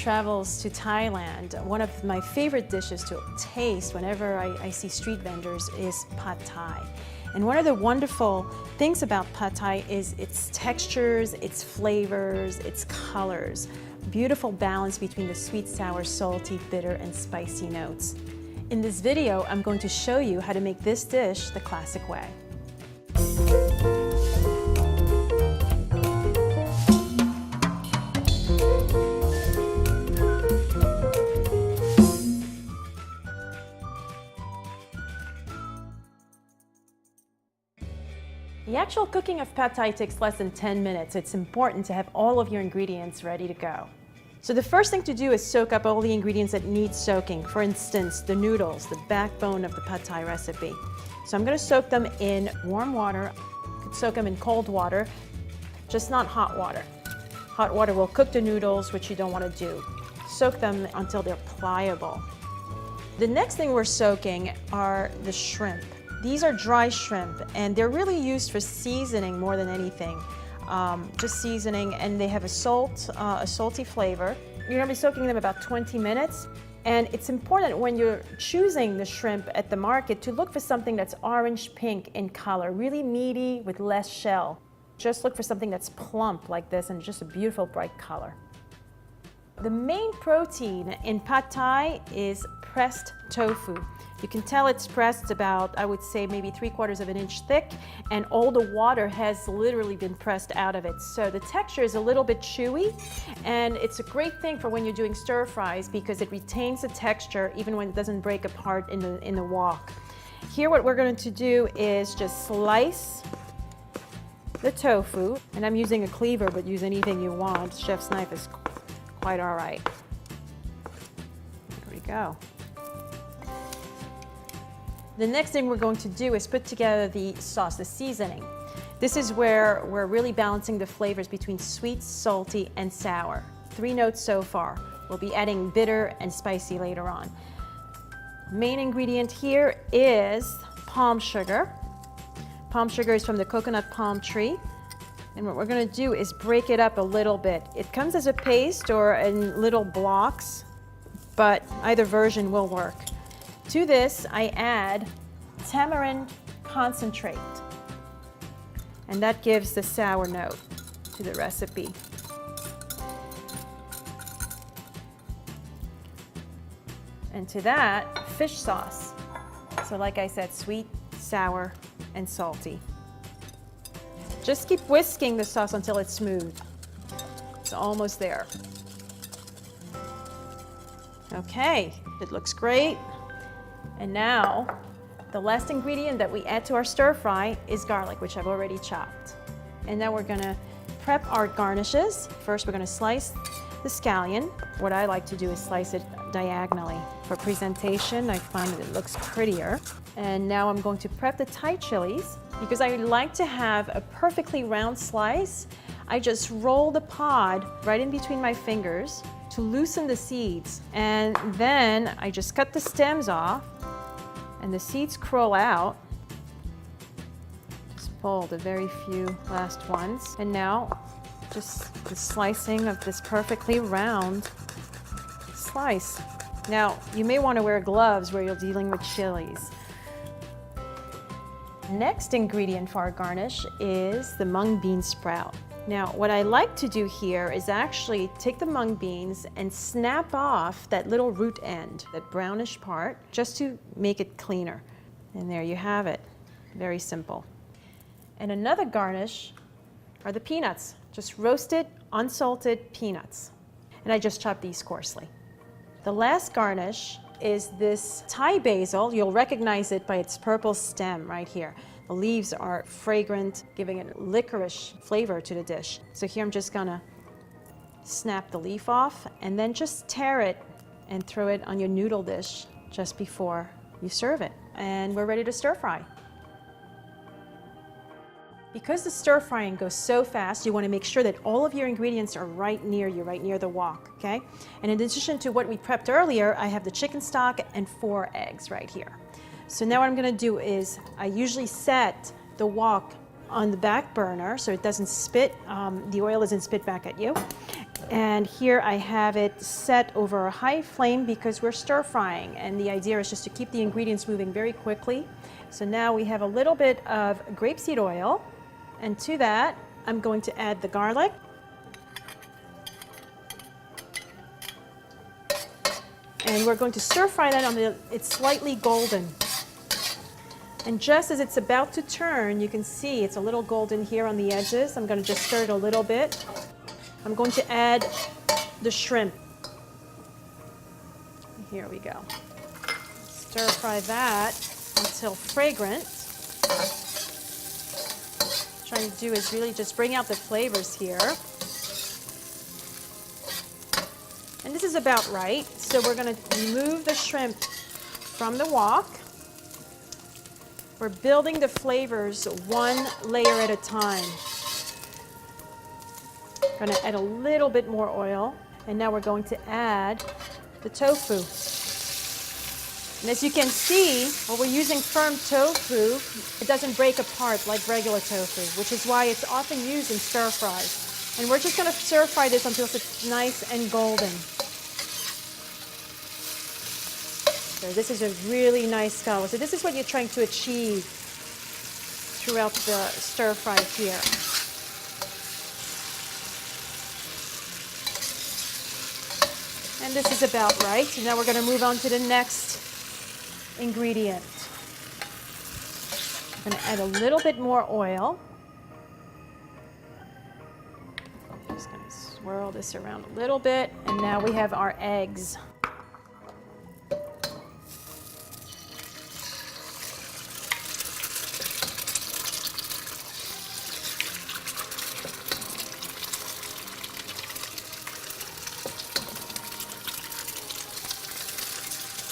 travels to Thailand, one of my favorite dishes to taste whenever I see street vendors is pad thai. And one of the wonderful things about pad thai is its textures, its flavors, its colors. Beautiful balance between the sweet, sour, salty, bitter, and spicy notes. In this video, I'm going to show you how to make this dish the classic way. The actual cooking of pad thai takes less than 10 minutes. It's important to have all of your ingredients ready to go. So the first thing to do is soak up all the ingredients that need soaking. For instance, the noodles, the backbone of the pad thai recipe. So I'm going to soak them in warm water. You could soak them in cold water, just not hot water. Hot water will cook the noodles, which you don't want to do. Soak them until they're pliable. The next thing we're soaking are the shrimp. These are dry shrimp, and they're really used for seasoning more than anything. Just seasoning, and they have a salty flavor. You're gonna be soaking them about 20 minutes. And it's important when you're choosing the shrimp at the market to look for something that's orange-pink in color, really meaty with less shell. Just look for something that's plump like this and just a beautiful bright color. The main protein in pad thai is pressed tofu. You can tell it's pressed about, I would say, maybe 3/4 of an inch thick, and all the water has literally been pressed out of it. So the texture is a little bit chewy, and it's a great thing for when you're doing stir fries because it retains the texture even when it doesn't break apart in the wok. Here what we're going to do is just slice the tofu, and I'm using a cleaver, but use anything you want. Chef's knife is quite all right. There we go. The next thing we're going to do is put together the sauce, the seasoning. This is where we're really balancing the flavors between sweet, salty, and sour. 3 notes so far. We'll be adding bitter and spicy later on. Main ingredient here is palm sugar. Palm sugar is from the coconut palm tree. And what we're going to do is break it up a little bit. It comes as a paste or in little blocks, but either version will work. To this, I add tamarind concentrate, and that gives the sour note to the recipe. And to that, fish sauce. So like I said, sweet, sour, and salty. Just keep whisking the sauce until it's smooth. It's almost there. Okay, it looks great. And now, the last ingredient that we add to our stir fry is garlic, which I've already chopped. And now we're gonna prep our garnishes. First, we're gonna slice the scallion. What I like to do is slice it diagonally. For presentation, I find that it looks prettier. And now I'm going to prep the Thai chilies. Because I like to have a perfectly round slice, I just roll the pod right in between my fingers to loosen the seeds. And then I just cut the stems off, and the seeds crawl out. Just pull the very few last ones. And now, just the slicing of this perfectly round slice. Now, you may want to wear gloves where you're dealing with chilies. Next ingredient for our garnish is the mung bean sprout. Now, what I like to do here is actually take the mung beans and snap off that little root end, that brownish part, just to make it cleaner. And there you have it. Very simple. And another garnish are the peanuts, just roasted, unsalted peanuts. And I just chopped these coarsely. The last garnish is this Thai basil. You'll recognize it by its purple stem right here. The leaves are fragrant, giving it a licorice flavor to the dish. So here I'm just gonna snap the leaf off and then just tear it and throw it on your noodle dish just before you serve it. And we're ready to stir fry. Because the stir frying goes so fast, you want to make sure that all of your ingredients are right near you, right near the wok, okay? And in addition to what we prepped earlier, I have the chicken stock and 4 eggs right here. So now what I'm going to do is I usually set the wok on the back burner so it doesn't spit, the oil doesn't spit back at you. And here I have it set over a high flame because we're stir frying, and the idea is just to keep the ingredients moving very quickly. So now we have a little bit of grapeseed oil, and to that I'm going to add the garlic. And we're going to stir fry that until it's slightly golden. And just as it's about to turn, you can see it's a little golden here on the edges. I'm going to just stir it a little bit. I'm going to add the shrimp. Here we go. Stir fry that until fragrant. What I'm trying to do is really just bring out the flavors here. And this is about right. So we're going to remove the shrimp from the wok. We're building the flavors one layer at a time. Going to add a little bit more oil, and now we're going to add the tofu. And as you can see, when we're using firm tofu, it doesn't break apart like regular tofu, which is why it's often used in stir fries. And we're just going to stir fry this until it's nice and golden. So this is a really nice color. So this is what you're trying to achieve throughout the stir fry here. And this is about right. So now we're going to move on to the next ingredient. I'm going to add a little bit more oil. Just going to swirl this around a little bit. And now we have our eggs.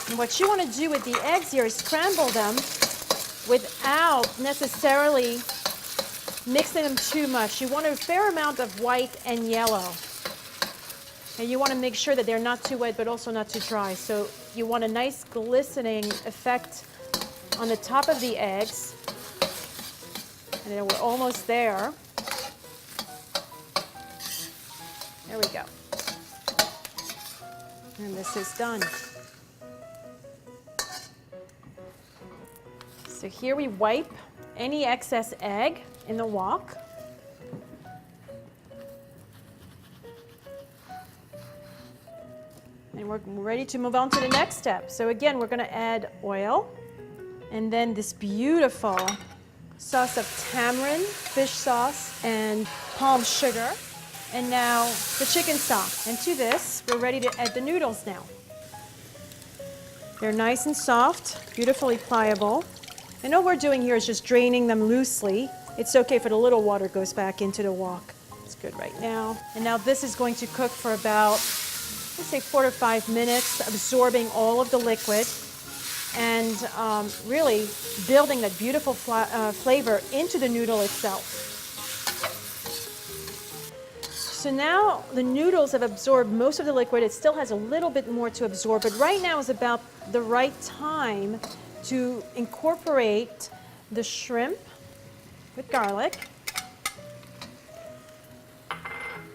And what you want to do with the eggs here is scramble them without necessarily mixing them too much. You want a fair amount of white and yellow. And you want to make sure that they're not too wet but also not too dry. So you want a nice glistening effect on the top of the eggs. And then we're almost there. There we go. And this is done. So here we wipe any excess egg in the wok. And we're ready to move on to the next step. So again, we're going to add oil and then this beautiful sauce of tamarind, fish sauce, and palm sugar. And now the chicken stock. And to this, we're ready to add the noodles now. They're nice and soft, beautifully pliable. And all we're doing here is just draining them loosely. It's okay if a little water goes back into the wok. It's good right now. And now this is going to cook for about, let's say 4 to 5 minutes, absorbing all of the liquid and really building that beautiful flavor into the noodle itself. So now the noodles have absorbed most of the liquid. It still has a little bit more to absorb, but right now is about the right time to incorporate the shrimp with garlic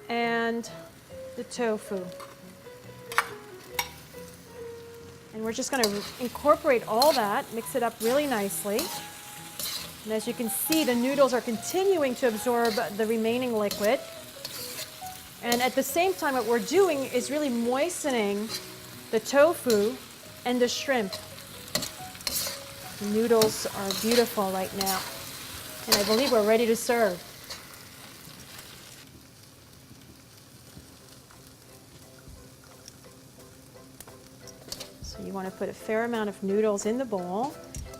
and the tofu. And we're just going to incorporate all that, mix it up really nicely. And as you can see, the noodles are continuing to absorb the remaining liquid. And at the same time, what we're doing is really moistening the tofu and the shrimp. The noodles are beautiful right now. And I believe we're ready to serve. So you want to put a fair amount of noodles in the bowl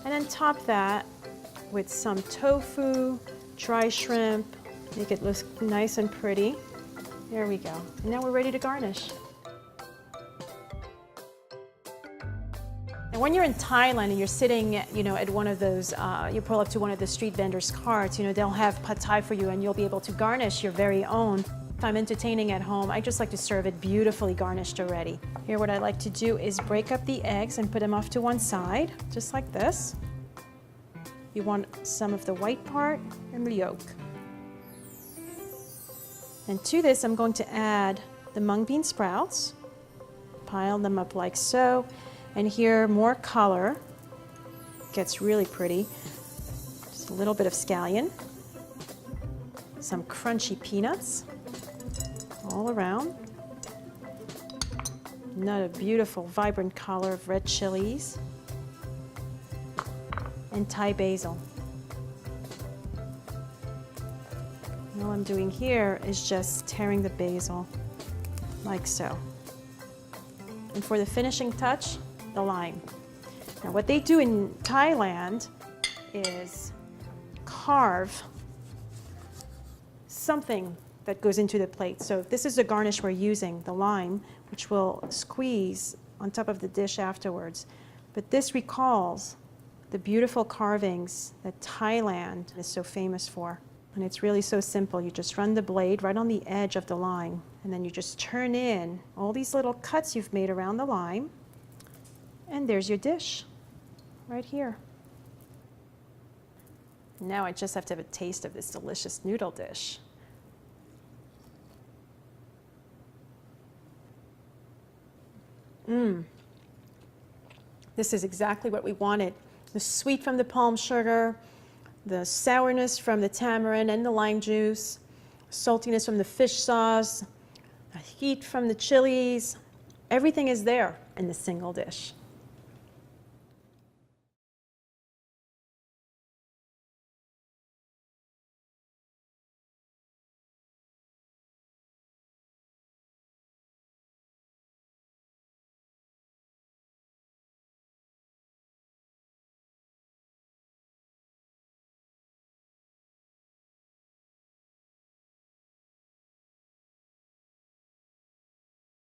and then top that with some tofu, dry shrimp, make it look nice and pretty. There we go. And now we're ready to garnish. And when you're in Thailand and you're sitting, at one of those, you pull up to one of the street vendors' carts, they'll have pad thai for you and you'll be able to garnish your very own. If I'm entertaining at home, I just like to serve it beautifully garnished already. Here what I like to do is break up the eggs and put them off to one side, just like this. You want some of the white part and the yolk. And to this, I'm going to add the mung bean sprouts, pile them up like so, and here more color, gets really pretty. Just a little bit of scallion, some crunchy peanuts all around. Another beautiful, vibrant color of red chilies and Thai basil. And all I'm doing here is just tearing the basil like so. And for the finishing touch, the lime. Now what they do in Thailand is carve something that goes into the plate. So this is the garnish we're using, the lime, which will squeeze on top of the dish afterwards. But this recalls the beautiful carvings that Thailand is so famous for. And it's really so simple. You just run the blade right on the edge of the lime, and then you just turn in all these little cuts you've made around the lime, and there's your dish right here. Now I just have to have a taste of this delicious noodle dish. This is exactly what we wanted. The sweet from the palm sugar, the sourness from the tamarind and the lime juice, saltiness from the fish sauce, the heat from the chilies. Everything is there in this single dish.